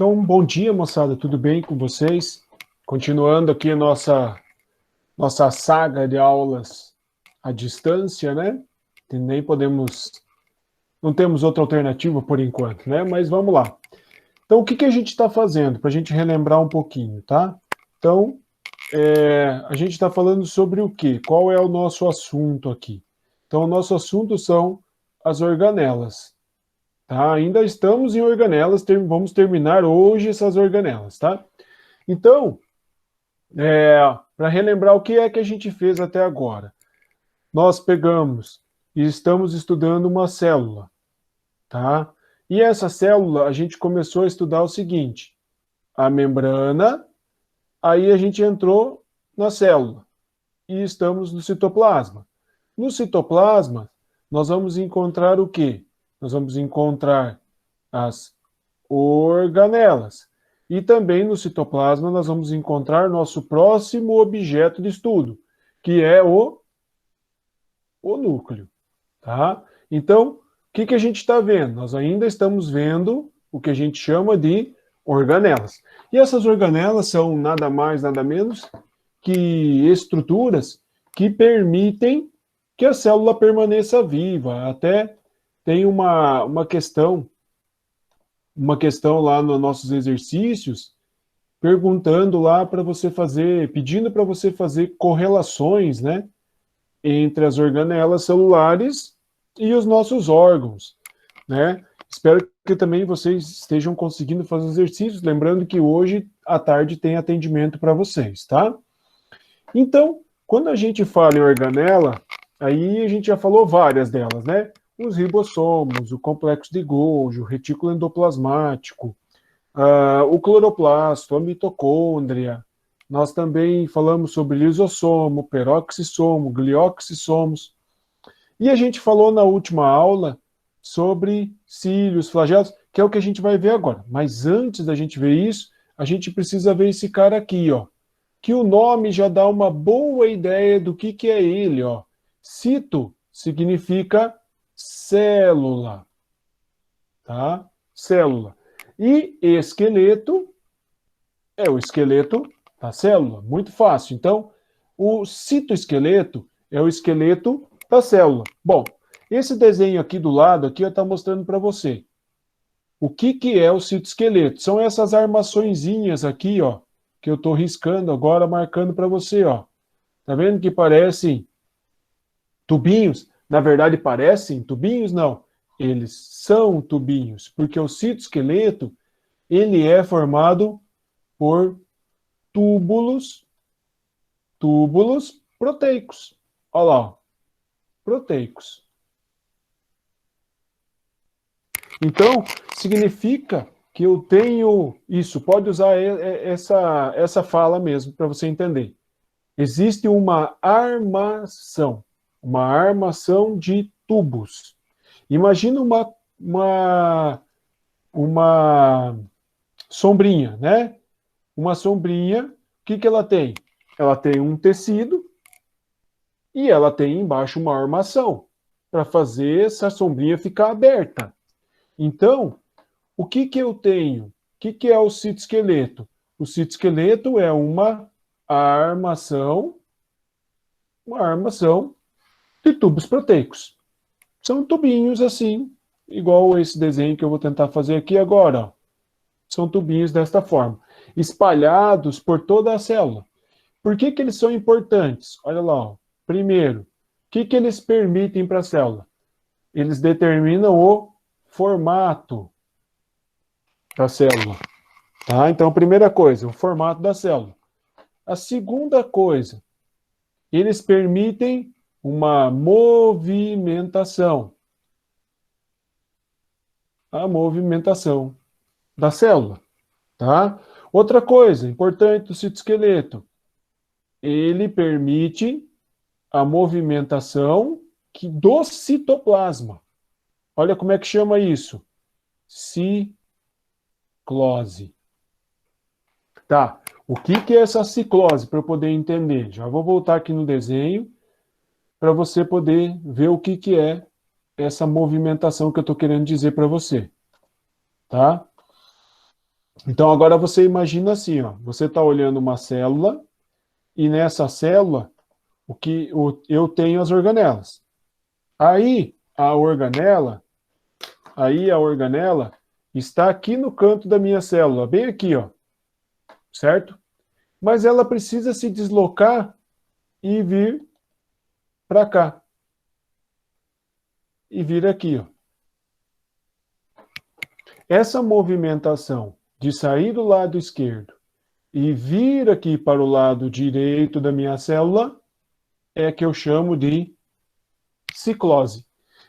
Então, bom dia, moçada, tudo bem com vocês? Continuando aqui a nossa saga de aulas à distância, né? Nem podemos, não temos outra alternativa por enquanto, né? Mas vamos lá. Então, o que a gente está fazendo? Para a gente relembrar um pouquinho, tá? Então, a gente está falando sobre o quê? Qual é o nosso assunto aqui? Então, o nosso assunto são as organelas. Tá? Ainda estamos em organelas, vamos terminar hoje essas organelas, tá? Então, para relembrar o que é que a gente fez até agora, nós pegamos e estamos estudando uma célula, tá? E essa célula, a gente começou a estudar o seguinte, a membrana, aí a gente entrou na célula e estamos no citoplasma. No citoplasma, nós vamos encontrar o quê? Nós vamos encontrar as organelas. E também no citoplasma nós vamos encontrar nosso próximo objeto de estudo, que é o núcleo. Tá? Então, o que a gente está vendo? Nós ainda estamos vendo o que a gente chama de organelas. E essas organelas são nada mais, nada menos que estruturas que permitem que a célula permaneça viva. Até tem uma questão lá nos nossos exercícios, perguntando lá para você fazer, pedindo para você fazer correlações, né, entre as organelas celulares e os nossos órgãos, né? Espero que também vocês estejam conseguindo fazer exercícios, lembrando que hoje à tarde tem atendimento para vocês, tá? Então, quando a gente fala em organela, aí a gente já falou várias delas, né? Os ribossomos, o complexo de Golgi, o retículo endoplasmático, o cloroplasto, a mitocôndria. Nós também falamos sobre lisossomo, peroxissomo, glioxissomos. E a gente falou na última aula sobre cílios, flagelos, que é o que a gente vai ver agora. Mas antes da gente ver isso, a gente precisa ver esse cara aqui, ó, que o nome já dá uma boa ideia do que é ele, ó. Cito significa célula, tá? Célula. E esqueleto é o esqueleto da célula, muito fácil. Então, o citoesqueleto é o esqueleto da célula. Bom, esse desenho aqui do lado aqui está mostrando para você o que é o citoesqueleto. São essas armaçõezinhas aqui, ó, que eu estou riscando agora, marcando para você, ó. Tá vendo que parecem tubinhos? Na verdade, parecem tubinhos? Não. Eles são tubinhos, porque o citoesqueleto, ele é formado por túbulos proteicos. Olha lá, ó, proteicos. Então, significa que eu tenho isso. Pode usar essa fala mesmo para você entender. Existe uma armação de tubos. Imagina uma sombrinha, né? Uma sombrinha, o que ela tem? Ela tem um tecido e ela tem embaixo uma armação para fazer essa sombrinha ficar aberta. Então, o que eu tenho? O que é o citoesqueleto? O citoesqueleto é uma armação de tubos proteicos. São tubinhos assim, igual esse desenho que eu vou tentar fazer aqui agora. Ó. São tubinhos desta forma, espalhados por toda a célula. Por que eles são importantes? Olha lá. Ó. Primeiro, o que eles permitem para a célula? Eles determinam o formato da célula. Tá? Então, primeira coisa, o formato da célula. A segunda coisa, eles permitem uma movimentação. A movimentação da célula. Tá? Outra coisa importante do citoesqueleto, ele permite a movimentação do citoplasma. Olha como é que chama isso. Ciclose. Tá, o que é essa ciclose, para eu poder entender? Já vou voltar aqui no desenho, para você poder ver o que é essa movimentação que eu estou querendo dizer para você. Tá? Então, agora você imagina assim, ó, você está olhando uma célula, e nessa célula, eu tenho as organelas. Aí, a organela está aqui no canto da minha célula, bem aqui, ó, certo? Mas ela precisa se deslocar e vir para cá. E vir aqui, ó. Essa movimentação de sair do lado esquerdo e vir aqui para o lado direito da minha célula é que eu chamo de ciclose.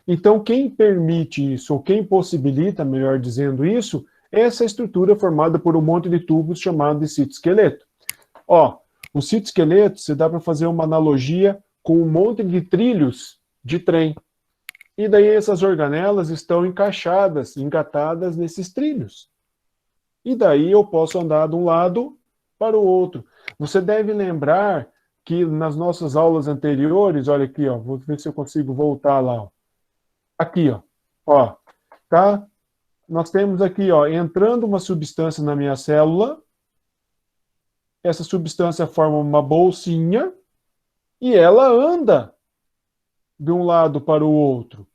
Então, quem permite isso, ou quem possibilita, melhor dizendo isso, é essa estrutura formada por um monte de tubos chamado de citoesqueleto. Ó, o citoesqueleto, você dá para fazer uma analogia com um monte de trilhos de trem. E daí essas organelas estão encaixadas, engatadas nesses trilhos. E daí eu posso andar de um lado para o outro. Você deve lembrar que nas nossas aulas anteriores, olha aqui, ó, vou ver se eu consigo voltar lá. Ó. Aqui, ó, tá? Nós temos aqui, ó, entrando uma substância na minha célula. Essa substância forma uma bolsinha e ela anda de um lado para o outro.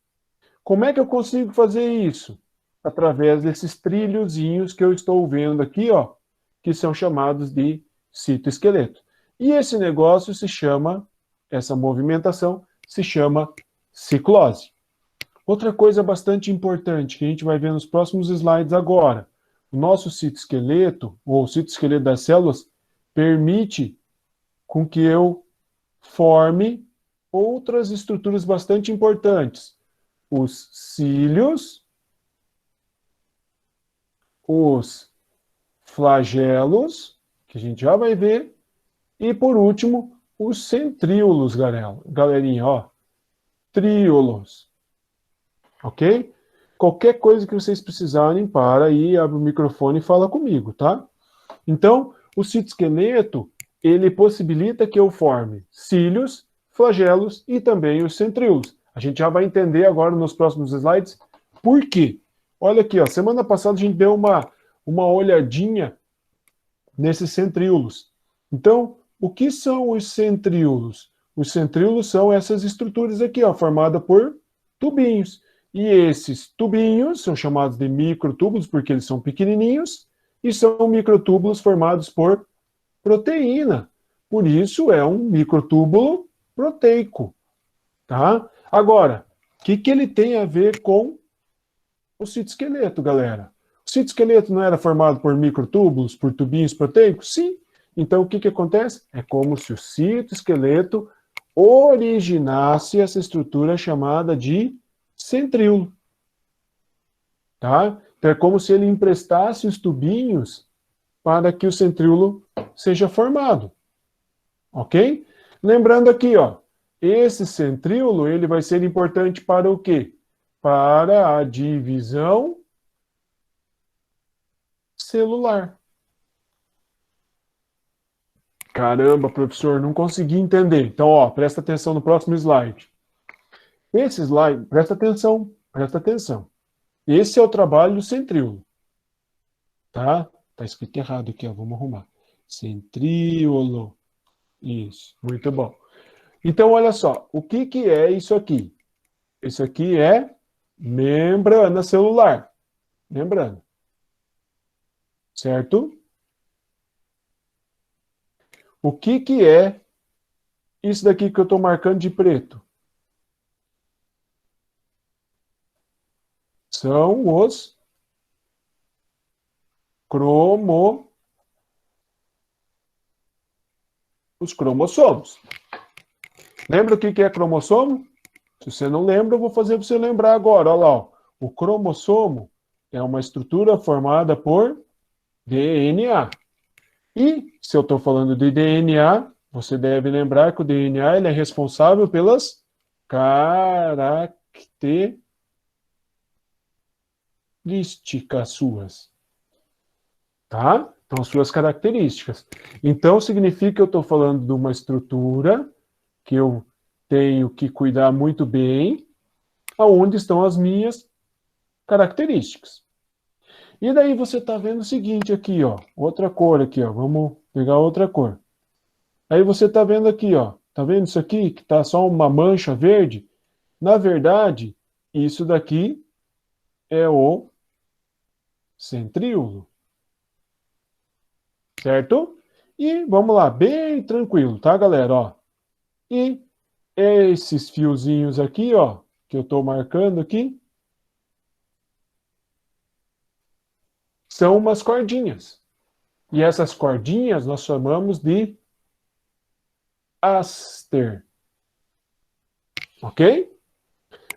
Como é que eu consigo fazer isso? Através desses trilhozinhos que eu estou vendo aqui, ó, que são chamados de citoesqueleto. E esse negócio se chama, essa movimentação se chama ciclose. Outra coisa bastante importante que a gente vai ver nos próximos slides agora, o nosso citoesqueleto, ou o citoesqueleto das células, permite com que eu forme outras estruturas bastante importantes. Os cílios, os flagelos, que a gente já vai ver, e por último, os centríolos, galerinha, ó, tríolos, ok? Qualquer coisa que vocês precisarem, para aí, abre o microfone e fala comigo, tá? Então, o citoesqueleto, ele possibilita que eu forme cílios, flagelos e também os centríolos. A gente já vai entender agora nos próximos slides por quê. Olha aqui, ó, semana passada a gente deu uma olhadinha nesses centríolos. Então, o que são os centríolos? Os centríolos são essas estruturas aqui, ó, formadas por tubinhos. E esses tubinhos são chamados de microtúbulos porque eles são pequenininhos e são microtúbulos formados por proteína. Por isso é um microtúbulo proteico, tá? Agora, o que ele tem a ver com o citoesqueleto, galera? O citoesqueleto não era formado por microtúbulos, por tubinhos proteicos? Sim. Então, o que acontece? É como se o citoesqueleto originasse essa estrutura chamada de centríolo. Tá? Então, é como se ele emprestasse os tubinhos para que o centríolo seja formado. Ok? Lembrando aqui, ó, esse centríolo ele vai ser importante para o quê? Para a divisão celular. Caramba, professor, não consegui entender. Então, ó, presta atenção no próximo slide. Esse slide, presta atenção, presta atenção. Esse é o trabalho do centríolo. Tá? Tá escrito errado aqui, ó, vamos arrumar. Centríolo. Isso, muito bom. Então, olha só, o que é isso aqui? Isso aqui é membrana celular. Membrana. Certo? O que é isso daqui que eu estou marcando de preto? São os cromossomos. Lembra o que é cromossomo? Se você não lembra, eu vou fazer você lembrar agora. Olha lá, ó. O cromossomo é uma estrutura formada por DNA. E, se eu estou falando de DNA, você deve lembrar que o DNA ele é responsável pelas características suas. Tá? Então, as suas características. Então, significa que eu estou falando de uma estrutura que eu tenho que cuidar muito bem, aonde estão as minhas características. E daí você está vendo o seguinte aqui, ó, outra cor aqui, ó, vamos pegar outra cor. Aí você está vendo aqui, ó, tá vendo isso aqui, que tá só uma mancha verde? Na verdade, isso daqui é o centríolo, certo? E vamos lá, bem tranquilo, tá, galera? Ó, e esses fiozinhos aqui, ó, que eu estou marcando aqui, são umas cordinhas. E essas cordinhas nós chamamos de aster, ok?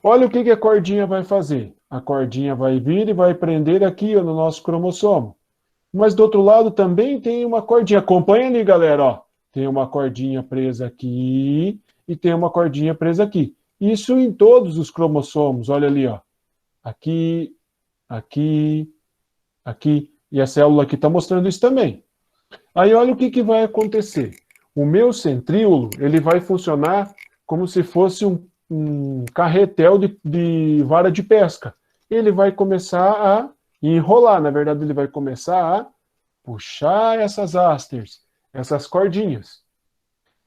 Olha o que a cordinha vai fazer. A cordinha vai vir e vai prender aqui ó, no nosso cromossomo. Mas do outro lado também tem uma cordinha. Acompanha ali, galera. Ó. Tem uma cordinha presa aqui e tem uma cordinha presa aqui. Isso em todos os cromossomos. Olha ali, ó. Aqui, aqui, aqui. E a célula aqui está mostrando isso também. Aí olha o que vai acontecer. O meu centríolo ele vai funcionar como se fosse um carretel de vara de pesca. Ele vai começar a enrolar. Na verdade, ele vai começar a puxar essas hasters, essas cordinhas.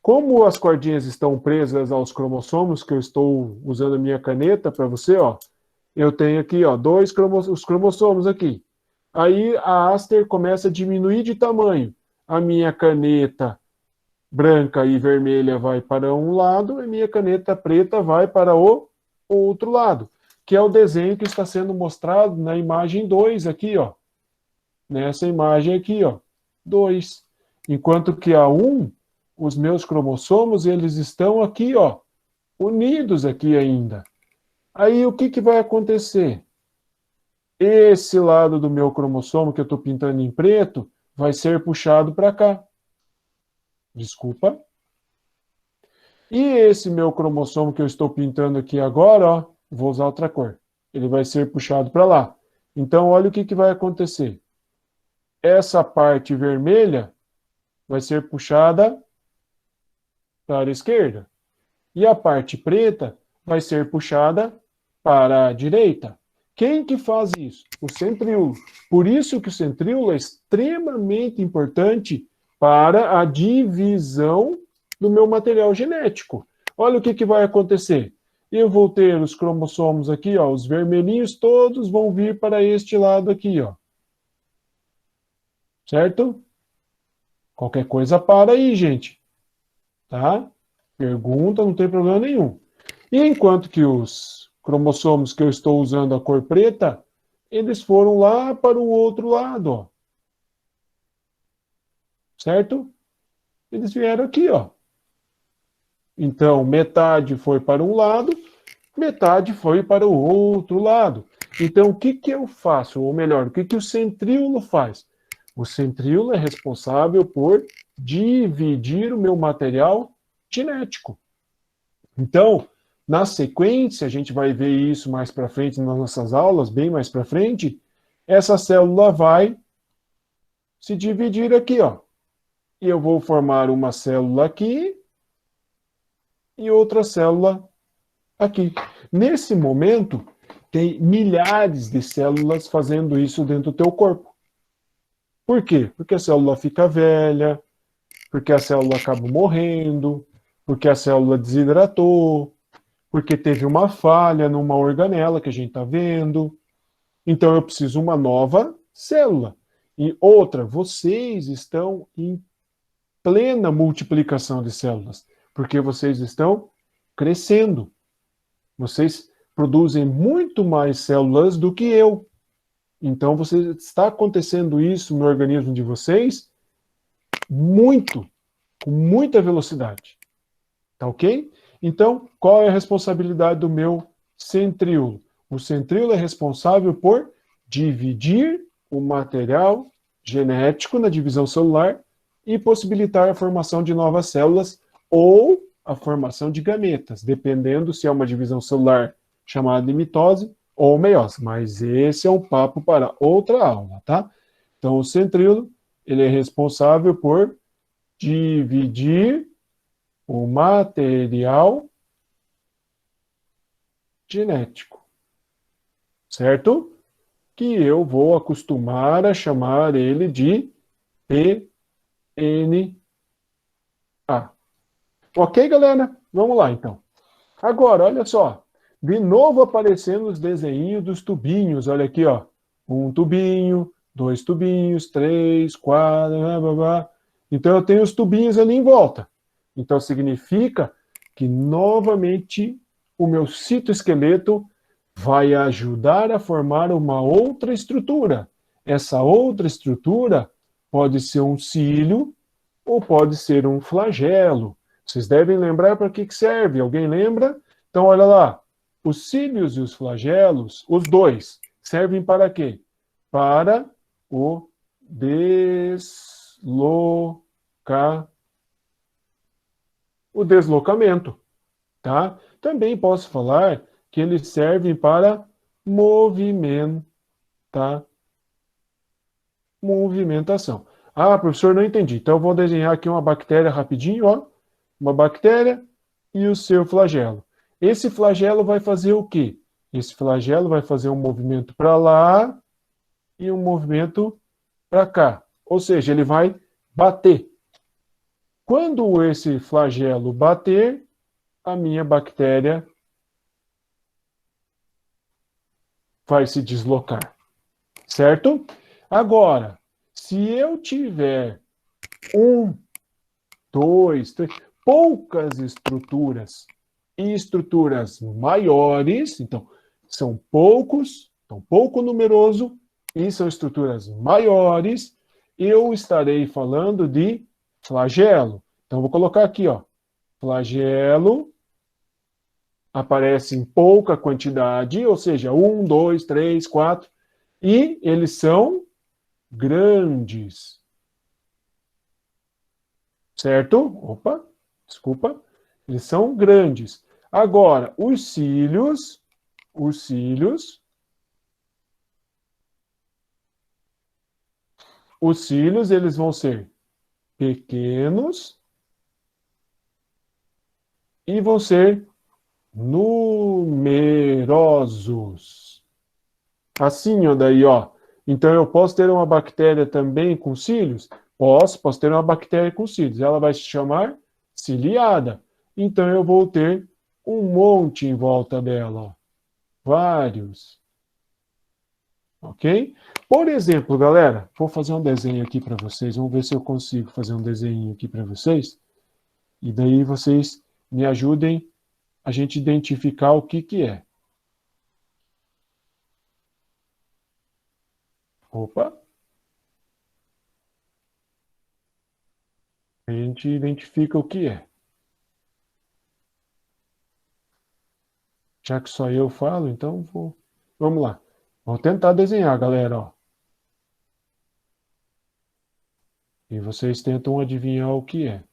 Como as cordinhas estão presas aos cromossomos, que eu estou usando a minha caneta para você, ó, eu tenho aqui, ó, os cromossomos aqui. Aí a haster começa a diminuir de tamanho. A minha caneta branca e vermelha vai para um lado, e a minha caneta preta vai para o outro lado, que é o desenho que está sendo mostrado na imagem 2 aqui, ó. Nessa imagem aqui, ó, 2. Enquanto que a 1, os meus cromossomos, eles estão aqui, ó, unidos aqui ainda. Aí o que vai acontecer? Esse lado do meu cromossomo que eu estou pintando em preto vai ser puxado para cá. Desculpa. E esse meu cromossomo que eu estou pintando aqui agora, ó, vou usar outra cor. Ele vai ser puxado para lá. Então, olha o que vai acontecer. Essa parte vermelha vai ser puxada para a esquerda. E a parte preta vai ser puxada para a direita. Quem que faz isso? O centríolo. Por isso que o centríolo é extremamente importante para a divisão do meu material genético. Olha o que vai acontecer. Eu vou ter os cromossomos aqui, ó, os vermelhinhos todos vão vir para este lado aqui, ó. Certo? Qualquer coisa para aí, gente. Tá? Pergunta, não tem problema nenhum. E enquanto que os cromossomos que eu estou usando a cor preta, eles foram lá para o outro lado, ó. Certo? Eles vieram aqui, ó. Então, metade foi para um lado, metade foi para o outro lado. Então, o que eu faço? Ou melhor, o que o centríolo faz? O centríolo é responsável por dividir o meu material genético. Então, na sequência, a gente vai ver isso mais para frente nas nossas aulas, bem mais para frente, essa célula vai se dividir aqui, ó. E eu vou formar uma célula aqui e outra célula aqui. Nesse momento, tem milhares de células fazendo isso dentro do teu corpo. Por quê? Porque a célula fica velha, porque a célula acaba morrendo, porque a célula desidratou, porque teve uma falha numa organela que a gente está vendo. Então eu preciso uma nova célula. E outra, vocês estão em plena multiplicação de células, porque vocês estão crescendo. Vocês produzem muito mais células do que eu. Então está acontecendo isso no organismo de vocês muito, com muita velocidade. Tá ok? Então, qual é a responsabilidade do meu centríolo? O centríolo é responsável por dividir o material genético na divisão celular e possibilitar a formação de novas células ou a formação de gametas, dependendo se é uma divisão celular chamada de mitose ou meiose. Mas esse é um papo para outra aula, tá? Então, o centríolo, ele é responsável por dividir o material genético, certo? que eu vou acostumar a chamar ele de PNA. Ok, galera? Vamos lá, então. Agora, olha só. De novo aparecendo os desenhos dos tubinhos. Olha aqui, ó. Um tubinho, dois tubinhos, três, quatro, blá, blá, blá. Então, eu tenho os tubinhos ali em volta. Então, significa que, novamente, o meu citoesqueleto vai ajudar a formar uma outra estrutura. Essa outra estrutura pode ser um cílio ou pode ser um flagelo. Vocês devem lembrar para que serve. Alguém lembra? Então, olha lá. Os cílios e os flagelos, os dois, servem para quê? Para o deslocamento, tá? Também posso falar que eles servem para movimentação. Ah, professor, não entendi. Então eu vou desenhar aqui uma bactéria rapidinho, ó. Uma bactéria e o seu flagelo. Esse flagelo vai fazer o quê? Esse flagelo vai fazer um movimento para lá e um movimento para cá. Ou seja, ele vai bater. Quando esse flagelo bater, a minha bactéria vai se deslocar. Certo? Agora, se eu tiver poucas estruturas e estruturas maiores, então são poucos, são pouco numeroso e são estruturas maiores, eu estarei falando de flagelo. Então vou colocar aqui, ó, flagelo aparece em pouca quantidade, ou seja, 1, 2, 3, 4, e eles são grandes. Certo? Opa, desculpa. Eles são grandes. Agora, os cílios, eles vão ser pequenos e vão ser numerosos. Assim, ó, daí, ó. Então, eu posso ter uma bactéria também com cílios? Posso ter uma bactéria com cílios. Ela vai se chamar ciliada. Então, eu vou ter um monte em volta dela, ó. Vários. Ok? Por exemplo, galera, vou fazer um desenho aqui para vocês. Vamos ver se eu consigo fazer um desenho aqui para vocês. E daí vocês me ajudem a gente identificar o que que é. Opa! A gente identifica o que é. Já que só eu falo, então vamos lá. Vou tentar desenhar, galera, ó. E vocês tentam adivinhar o que é.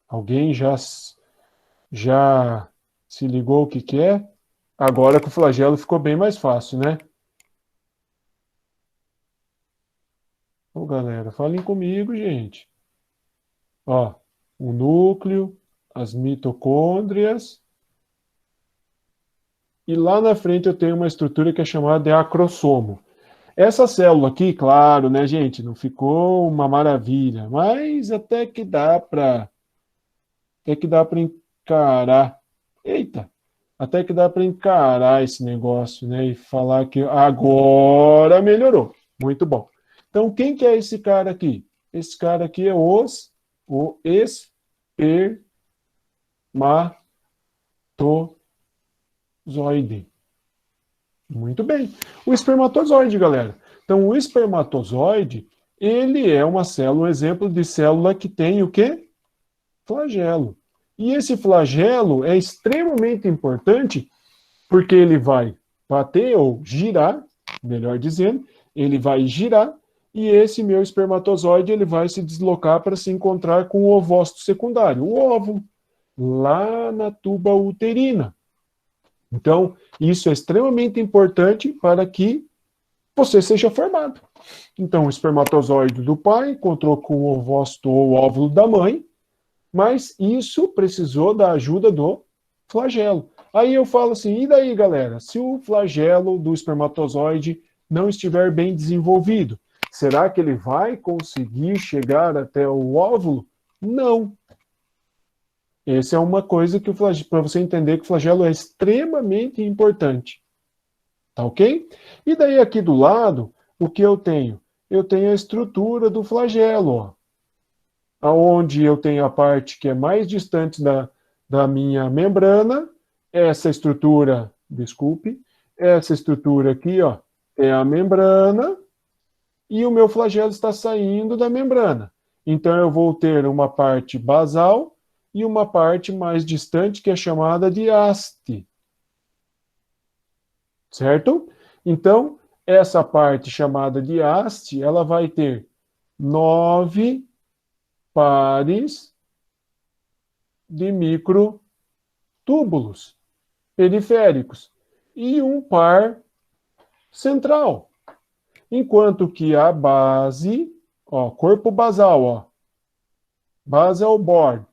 Alguém já se ligou o que que é? Agora que o flagelo ficou bem mais fácil, né? Ô, galera, falem comigo, gente. Ó, o núcleo, as mitocôndrias. E lá na frente eu tenho uma estrutura que é chamada de acrossomo. Essa célula aqui, claro, né, gente, não ficou uma maravilha, mas até que dá para encarar. Eita, até que dá para encarar esse negócio, né, e falar que agora melhorou. Muito bom. Então, quem que é esse cara aqui? Esse cara aqui é o espermatozoide. Muito bem. O espermatozoide, galera. Então, o espermatozoide, ele é uma célula, um exemplo de célula que tem o quê? Flagelo. E esse flagelo é extremamente importante porque ele vai bater ou girar, melhor dizendo, ele vai girar e esse meu espermatozoide ele vai se deslocar para se encontrar com o ovócito secundário, o óvulo, lá na tuba uterina. Então, isso é extremamente importante para que você seja formado. Então, o espermatozoide do pai encontrou com o ovócito ou óvulo da mãe, mas isso precisou da ajuda do flagelo. Aí eu falo assim, e daí, galera? Se o flagelo do espermatozoide não estiver bem desenvolvido, será que ele vai conseguir chegar até o óvulo? Não. Essa é uma coisa que para você entender que o flagelo é extremamente importante. Tá ok? E daí aqui do lado, o que eu tenho? Eu tenho a estrutura do flagelo, ó. Onde eu tenho a parte que é mais distante da minha membrana, essa estrutura, desculpe, essa estrutura aqui, ó, é a membrana, e o meu flagelo está saindo da membrana. Então eu vou ter uma parte basal e uma parte mais distante que é chamada de haste. Certo? Então, essa parte chamada de haste, ela vai ter 9 pares de microtúbulos periféricos e um par central. Enquanto que a base, ó, corpo basal, ó, basal board,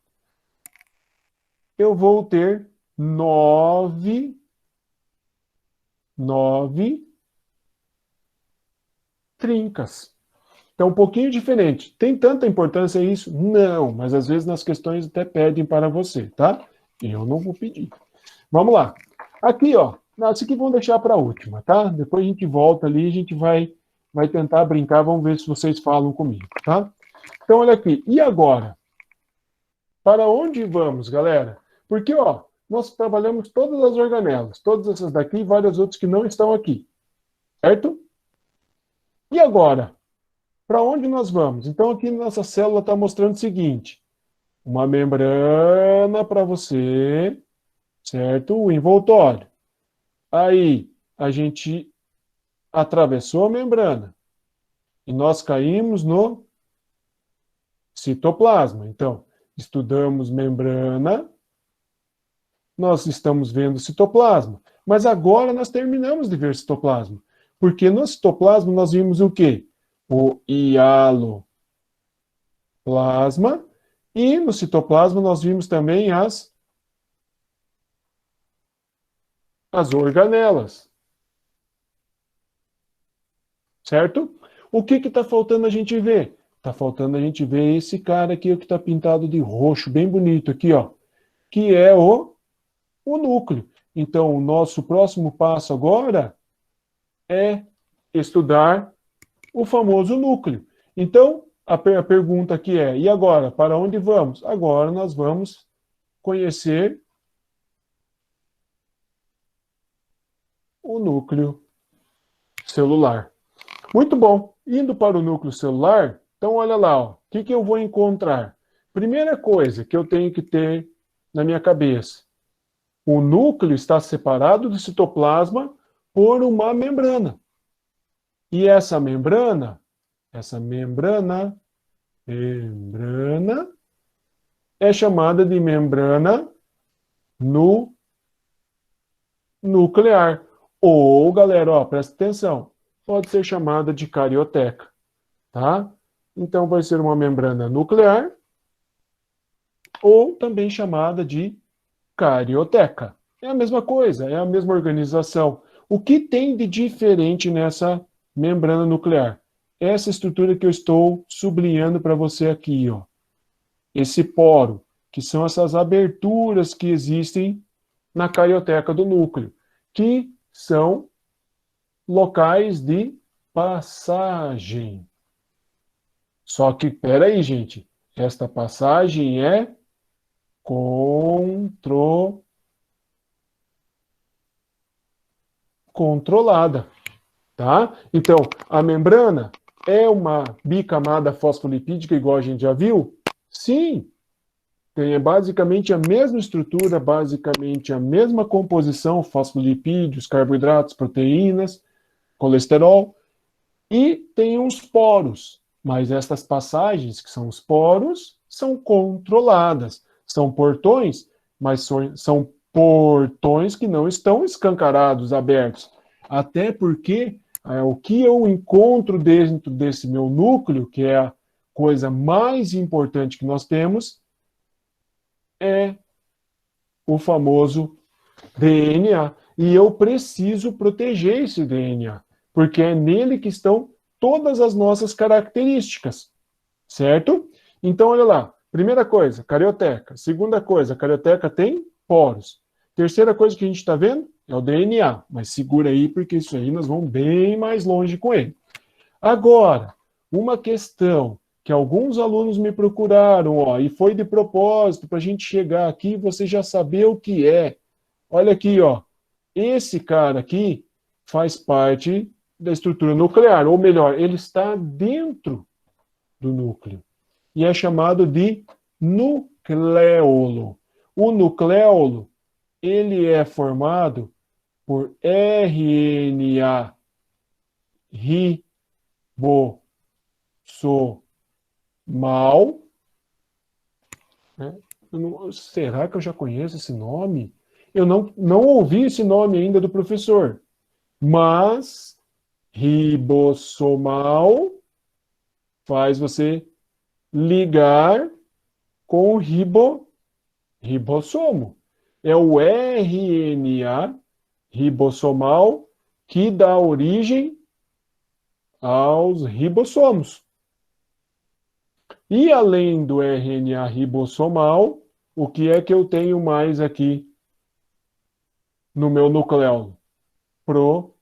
eu vou ter 9 trincas. Então, um pouquinho diferente. Tem tanta importância isso? Não, mas às vezes nas questões até pedem para você, tá? Eu não vou pedir. Vamos lá. Aqui, ó. Essa aqui vamos deixar para a última, tá? Depois a gente volta ali, a gente vai tentar brincar, vamos ver se vocês falam comigo, tá? Então, olha aqui. E agora? Para onde vamos, galera? Porque, ó, nós trabalhamos todas as organelas, todas essas daqui e várias outras que não estão aqui, certo? E agora? Para onde nós vamos? Então, aqui nossa célula está mostrando o seguinte: uma membrana para você, certo? O envoltório. Aí, a gente atravessou a membrana e nós caímos no citoplasma. Então, estudamos membrana, nós estamos vendo citoplasma. Mas agora nós terminamos de ver citoplasma. Porque no citoplasma nós vimos o quê? O hialoplasma. E no citoplasma nós vimos também as organelas. Certo? O que está faltando a gente ver? Está faltando a gente ver esse cara aqui, o que está pintado de roxo, bem bonito aqui, ó. Que é o núcleo. Então, o nosso próximo passo agora é estudar o famoso núcleo. Então, a pergunta aqui é, e agora, para onde vamos? Agora nós vamos conhecer o núcleo celular. Muito bom. Indo para o núcleo celular, então olha lá, ó, o que eu vou encontrar? Primeira coisa que eu tenho que ter na minha cabeça, o núcleo está separado do citoplasma por uma membrana. E essa membrana é chamada de membrana nuclear. Ou, galera, ó, presta atenção, pode ser chamada de carioteca, tá? Então vai ser uma membrana nuclear ou também chamada de carioteca. É a mesma coisa, é a mesma organização. O que tem de diferente nessa membrana nuclear? Essa estrutura que eu estou sublinhando para você aqui, ó. Esse poro, que são essas aberturas que existem na carioteca do núcleo, que são locais de passagem. Só que, peraí, gente, esta passagem é controlada, tá? Então, a membrana é uma bicamada fosfolipídica, igual a gente já viu? Sim, tem basicamente a mesma estrutura, basicamente a mesma composição, fosfolipídios, carboidratos, proteínas, colesterol, e tem uns poros, mas estas passagens, que são os poros, são controladas. São portões, mas são portões que não estão escancarados, abertos. Até porque O que eu encontro dentro desse meu núcleo, que é a coisa mais importante que nós temos, é o famoso DNA. E eu preciso proteger esse DNA, porque é nele que estão todas as nossas características, certo? Então, olha lá. Primeira coisa, carioteca. Segunda coisa, a carioteca tem poros. Terceira coisa que a gente está vendo é o DNA. Mas segura aí, porque isso aí nós vamos bem mais longe com ele. Agora, uma questão que alguns alunos me procuraram, ó, e foi de propósito para a gente chegar aqui e você já saber o que é. Olha aqui, ó. Esse cara aqui faz parte da estrutura nuclear, ou melhor, ele está dentro do núcleo. E é chamado de nucleolo. O nucleolo, ele é formado por RNA ribosomal. Né? Será que eu já conheço esse nome? Eu não ouvi esse nome ainda do professor. Mas ribossomal faz você ligar com o ribossomo. É o RNA ribossomal que dá origem aos ribossomos. E além do RNA ribossomal, o que é que eu tenho mais aqui no meu nucleolo? Proteína.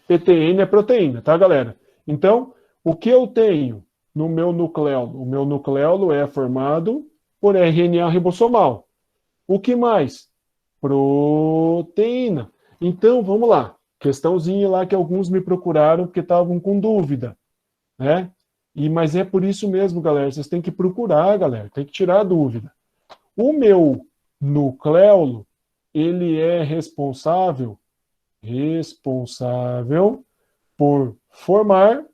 PTN é proteína, tá, galera? Então, o que eu tenho no meu nucleolo? O meu nucleolo é formado por RNA ribossomal. O que mais? Proteína. Então, vamos lá. Questãozinha lá que alguns me procuraram porque estavam com dúvida, né? Mas é por isso mesmo, galera. Vocês têm que procurar, galera. Tem que tirar a dúvida. O meu nucleolo, ele é responsável por formar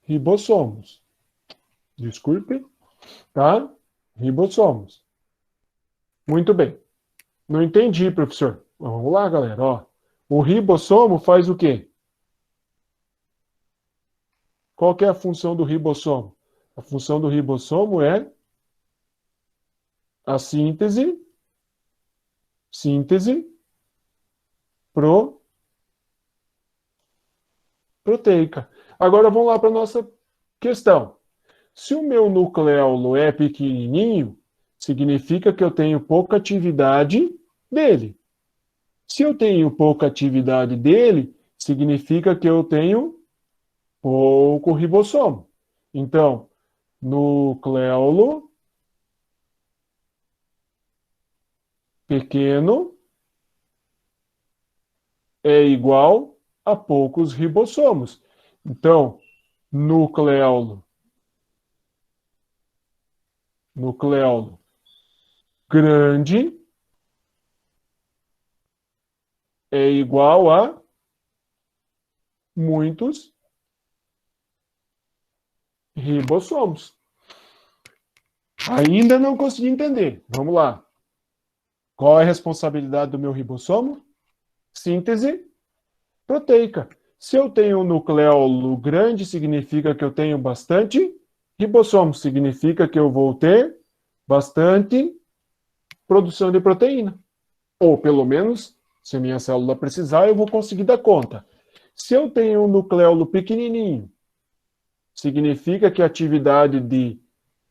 ribossomos. Desculpe, tá? Ribossomos. Muito bem. Não entendi, professor. Vamos lá, galera. Ó. O ribossomo faz o quê? Qual que é a função do ribossomo? A função do ribossomo é a síntese proteica. Agora vamos lá para a nossa questão. Se o meu nucleolo é pequenininho, significa que eu tenho pouca atividade dele. Se eu tenho pouca atividade dele, significa que eu tenho pouco ribossomo. Então, nucleolo pequeno é igual a poucos ribossomos. Então, nucleolo grande é igual a muitos ribossomos. Ainda não consegui entender. Vamos lá. Qual é a responsabilidade do meu ribossomo? Síntese proteica. Se eu tenho um nucleolo grande, significa que eu tenho bastante ribossomo. Significa que eu vou ter bastante produção de proteína. Ou, pelo menos, se a minha célula precisar, eu vou conseguir dar conta. Se eu tenho um nucleolo pequenininho, significa que a atividade de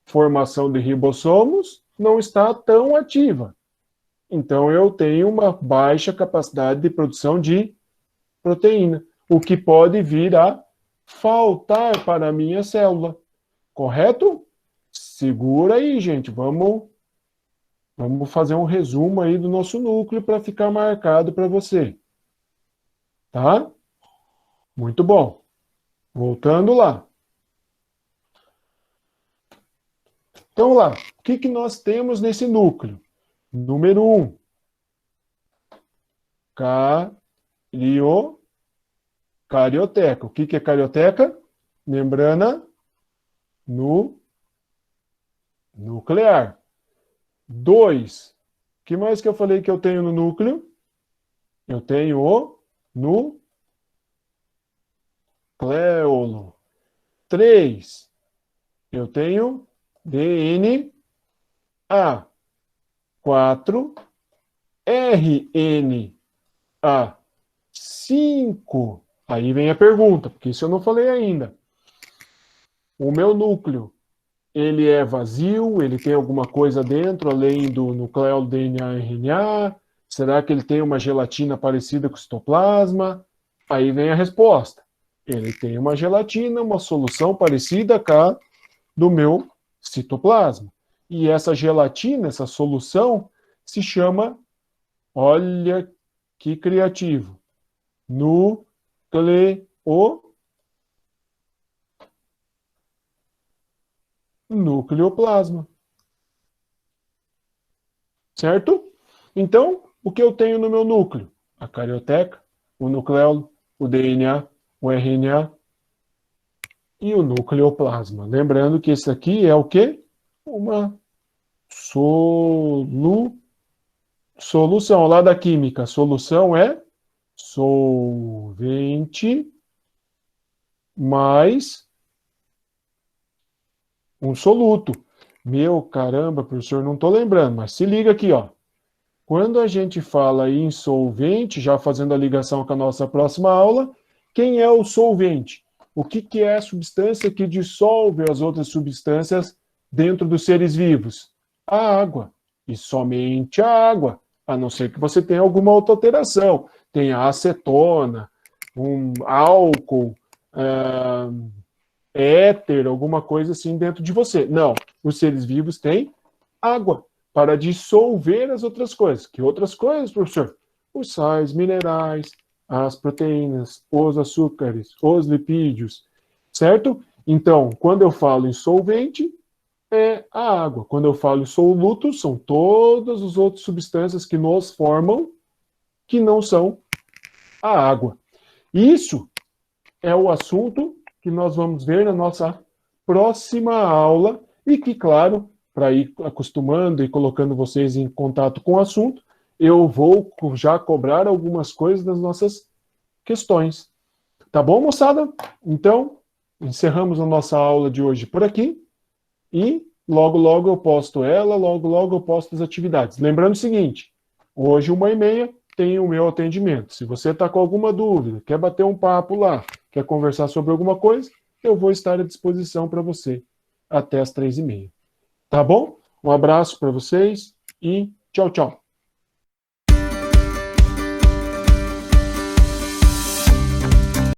formação de ribossomos não está tão ativa. Então, eu tenho uma baixa capacidade de produção de proteína, o que pode vir a faltar para a minha célula. Correto? Segura aí, gente. Vamos fazer um resumo aí do nosso núcleo para ficar marcado para você. Tá? Muito bom. Voltando lá. Então, lá, o que nós temos nesse núcleo? Número 1, carioteca. O que é carioteca? Membrana nuclear. 2. O que mais que eu falei que eu tenho no núcleo? Eu tenho o nucleolo. 3. Eu tenho DNA. 4. RNA. 5. Aí vem a pergunta, porque isso eu não falei ainda. O meu núcleo, ele é vazio? Ele tem alguma coisa dentro, além do nucleolo DNA RNA? Será que ele tem uma gelatina parecida com o citoplasma? Aí vem a resposta. Ele tem uma gelatina, uma solução parecida com a do meu citoplasma. E essa gelatina, essa solução, se chama, olha que criativo, nucleoplasma. Certo? Então, o que eu tenho no meu núcleo? A carioteca, o nucleolo, o DNA, o RNA e o nucleoplasma. Lembrando que esse aqui é o quê? Uma solução. Lá da química, solução é solvente mais um soluto. Meu caramba, professor, não estou lembrando, mas se liga aqui, ó. Quando a gente fala em solvente, já fazendo a ligação com a nossa próxima aula, quem é o solvente? O que é a substância que dissolve as outras substâncias dentro dos seres vivos? A água. E somente a água, a não ser que você tenha alguma outra alteração. Tenha acetona, um álcool, éter, alguma coisa assim dentro de você. Não, os seres vivos têm água para dissolver as outras coisas. Que outras coisas, professor? Os sais minerais, as proteínas, os açúcares, os lipídios, certo? Então, quando eu falo em solvente, é a água. Quando eu falo em soluto, são todas as outras substâncias que nos formam que não são a água. Isso é o assunto que nós vamos ver na nossa próxima aula e que, claro, para ir acostumando e colocando vocês em contato com o assunto, eu vou já cobrar algumas coisas das nossas questões. Tá bom, moçada? Então, encerramos a nossa aula de hoje por aqui e logo, logo eu posto ela, logo, logo eu posto as atividades. Lembrando o seguinte, hoje, 13h30, tem o meu atendimento. Se você está com alguma dúvida, quer bater um papo lá, quer conversar sobre alguma coisa, eu vou estar à disposição para você até as 15h30. Tá bom? Um abraço para vocês e tchau, tchau.